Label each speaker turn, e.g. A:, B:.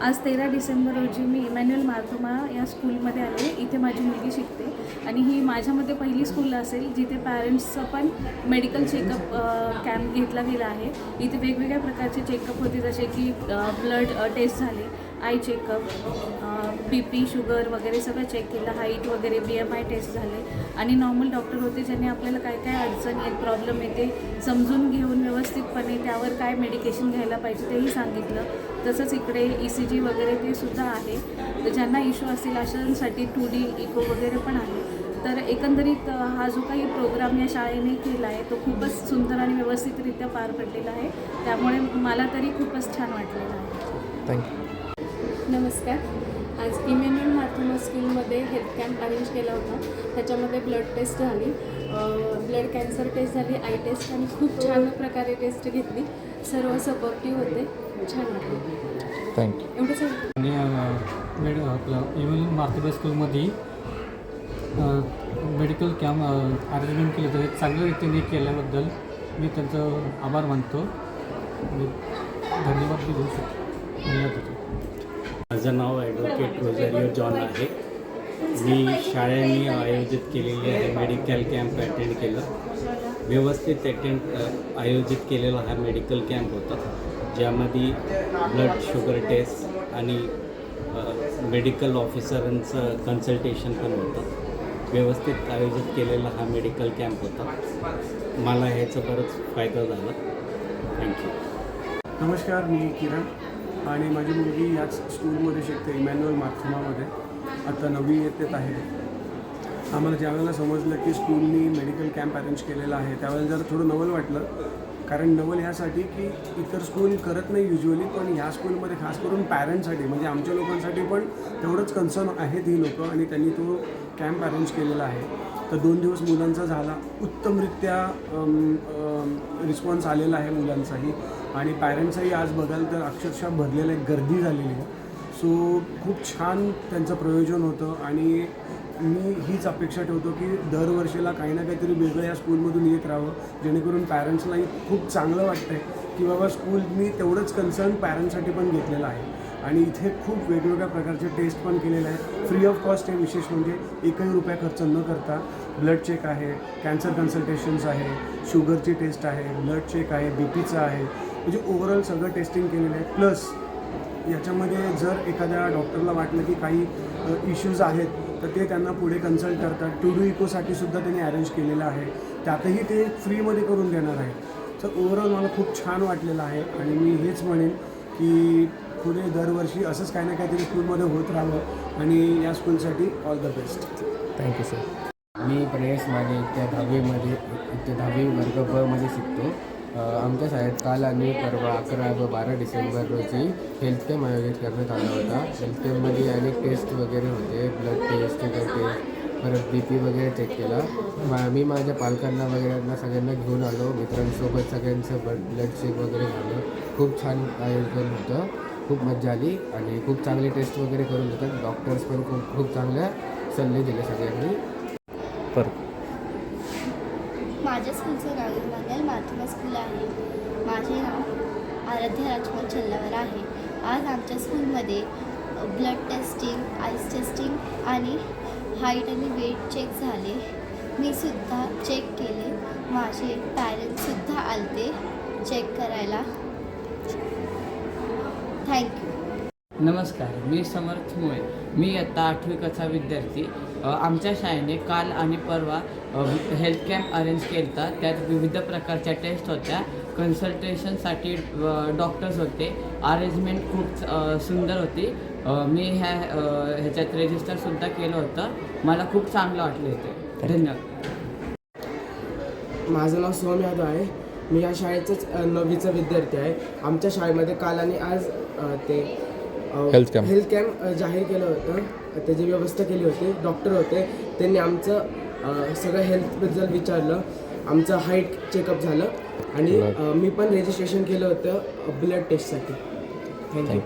A: आज 13 डिसेंबर रोजी मी इमॅन्युअल मार्थोमा या स्कूलमध्ये आले. इथे माझी मुलगी शिकते आणि ही माझ्यामध्ये पहिली स्कूल असेल जिथे पॅरेंट्सचं पण मेडिकल चेकअप कॅम्प घेतला गेला आहे. इथे वेगवेगळ्या प्रकारचे चेकअप होते, जसे की ब्लड टेस्ट झाले, आय चेकअप, BP, शुगर वगैरे सगळं चेक केलं, हाईट वगैरे, BMI टेस्ट झाले आणि नॉर्मल डॉक्टर होते ज्यांनी आपल्याला काय काय अडचण येत, प्रॉब्लेम येते समजून घेऊन व्यवस्थितपणे त्यावर काय मेडिकेशन घ्यायला पाहिजे तेही सांगितलं. तसंच इकडे ECG वगैरे ते सुद्धा आहे. तर ज्यांना इश्यू असतील अशांसाठी 2D इको वगैरे पण आहे. तर एकंदरीत हा जो काही प्रोग्राम या शाळेने केला आहे तो खूपच सुंदर आणि व्यवस्थितरित्या पार पडलेला आहे. त्यामुळे मला तरी खूपच छान वाटलेलं आहे.
B: थँक्यू.
C: नमस्कार. आज इमॅन्युअल मार्थोमा स्कूलमध्ये हेल्थ कॅम्प अरेंज केला होता. त्याच्यामध्ये ब्लड टेस्ट झाली, ब्लड कॅन्सर टेस्ट झाली, आय टेस्ट आणि खूप छान प्रकारे टेस्ट घेतली. सर्व सपोर्टिव्ह होते, छान वाटले.
B: थँक्यू.
C: एवढंच आहे.
D: आणि आपलं इमॅन्युअल मार्थोमा स्कूलमध्ये मेडिकल कॅम्प अरेंजमेंट केलं होतं. हे चांगल्या रीतीने केल्याबद्दल मी त्यांचं आभार मानतो. मी धन्यवाद देऊ शकतो. धन्यवाद.
E: माझं नाव ॲडव्होकेट रोझॅरिओ जॉन आहे. मी शाळेने आयोजित केलेली आहे मेडिकल कॅम्प अटेंड केलं. व्यवस्थित आयोजित केलेला हा मेडिकल कॅम्प होता, ज्यामध्ये ब्लड शुगर टेस्ट आणि मेडिकल ऑफिसरांचं कन्सल्टेशन पण होतं. व्यवस्थित आयोजित केलेला हा मेडिकल कॅम्प होता. मला ह्याचा बराच फायदा झाला. थँक्यू.
F: नमस्कार, मी किरण आणि माझी मुलगी याच स्कूलमध्ये शिकते, इमॅन्युअल मार्थोमामध्ये. आता 9वी इयत्तेत आहे. आम्हाला ज्यावेळेला समजलं की स्कूलनी मेडिकल कॅम्प अरेंज केलेला आहे त्यावेळेला जरा थोडं नवल वाटलं. कारण नवल ह्यासाठी की इतर स्कूल करत नाही युजली, पण ह्या स्कूलमध्ये खास करून पॅरेंट्ससाठी म्हणजे आमच्या लोकांसाठी पण तेवढंच कन्सर्न आहेत ही लोकं आणि त्यांनी तो कॅम्प अरेंज केलेला आहे. तर 2 दिवस मुलांचा झाला. उत्तमरित्या रिस्पॉन्स आलेला आहे मुलांचाही आणि पॅरेंट्सही आज बघाल तर अक्षरशः भरलेलं एक गर्दी झालेली आहे. सो खूप छान त्यांचं प्रयोजन होतं आणि मी हीच अपेक्षा ठेवतो की दरवर्षीला काही ना काहीतरी वेगळं या स्कूलमधून येत राहावं, जेणेकरून पॅरेंट्सलाही खूप चांगलं वाटतं आहे की बाबा स्कूलनी तेवढंच कन्सर्न पॅरेंट्ससाठी पण घेतलेलं आहे. आणि इथे खूप वेगवेगळ्या प्रकारचे टेस्ट पण केलेले आहे. फ्री ऑफ कॉस्ट आहे. विशेष म्हणजे एकही रुपया खर्च न करता ब्लड चेक आहे, कॅन्सर कन्सल्टेशन्स आहे, शुगरची टेस्ट आहे, ब्लड चेक आहे, BPचं आहे, म्हणजे ओव्हरऑल सगळं टेस्टिंग केलेलं आहे. प्लस याच्यामध्ये जर एखाद्या डॉक्टरला वाटलं की काही इश्यूज आहेत तर ते त्यांना पुढे कन्सल्ट करतात. 2D इकोसाठी सुद्धा त्यांनी अरेंज केलेलं आहे, त्यातही ते फ्रीमध्ये करून देणार आहे. तर ओव्हरऑल मला खूप छान वाटलेलं आहे आणि मी हेच म्हणेन की पुढे दरवर्षी असंच काही ना काहीतरी स्कूलमध्ये होत राहावं आणि या स्कूलसाठी all the best.
B: Thank you sir.
G: मी प्रयस माने इत्या 10वी वर्ग ब मध्ये शिकतो. आमच्या शाळेत काल आणि परवा 11 व 12 डिसेंबर रोजी हेल्थ कॅम्प आयोजित करण्यात आला होता. हेल्थ कॅम्पमध्ये अनेक टेस्ट वगैरे होते, ब्लड टेस्ट, शुगर टेस्ट, परत BP वगैरे चेक केला. मी माझ्या पालकांना वगैरे सगळ्यांना घेऊन आलो. मित्रांसोबत सगळ्यांचं ब्लड चेक वगैरे झालं. खूप छान आयोजन होतं, खूप मजा आली आणि खूप चांगले टेस्ट वगैरे करून देतात. डॉक्टर्स पण खूप चांगल्या सल्ले दिले सगळ्यांनी.
B: परत
H: माझ्या स्कूलचं नाव इमॅन्युअल मार्थोमा स्कूल आहे. माझे नाव आराध्या राजकुमार छल्लावर आहे. आज आमच्या स्कूलमध्ये ब्लड टेस्टिंग, आईस टेस्टिंग आणि हाईट आणि वेट चेक झाले. मी सुद्धा चेक केले. माझे पॅरेंट्ससुद्धा आलते चेक करायला. थँक्यू.
I: नमस्कार, मी समर्थ मुळे. मी इयत्ता 8वी कक्षा विद्यार्थी. आमच्या शाळेने काल आणि परवा हेल्थ कॅम्प अरेंज केला होता. त्यात विविध प्रकारच्या टेस्ट होत्या. कन्सल्टेशनसाठी डॉक्टर्स होते. अरेंजमेंट खूप सुंदर होती. मी ह्याच्यात रजिस्टरसुद्धा केलं होतं. मला खूप चांगलं वाटलं होते. धन्यवाद.
J: माझं नाव सोहम यादव आहे. मी या शाळेचंच 9वीचा विद्यार्थी आहे. आमच्या शाळेमध्ये काल आणि आज ते
B: हेल्थ
J: कॅम्प जाहीर केलं होतं. त्याची व्यवस्था केली होती. डॉक्टर होते, त्यांनी आमचं सगळं हेल्थबद्दल विचारलं. आमचं हाईट चेकअप झालं आणि मी पण रजिस्ट्रेशन केलं होतं ब्लड टेस्टसाठी. थँक्यू.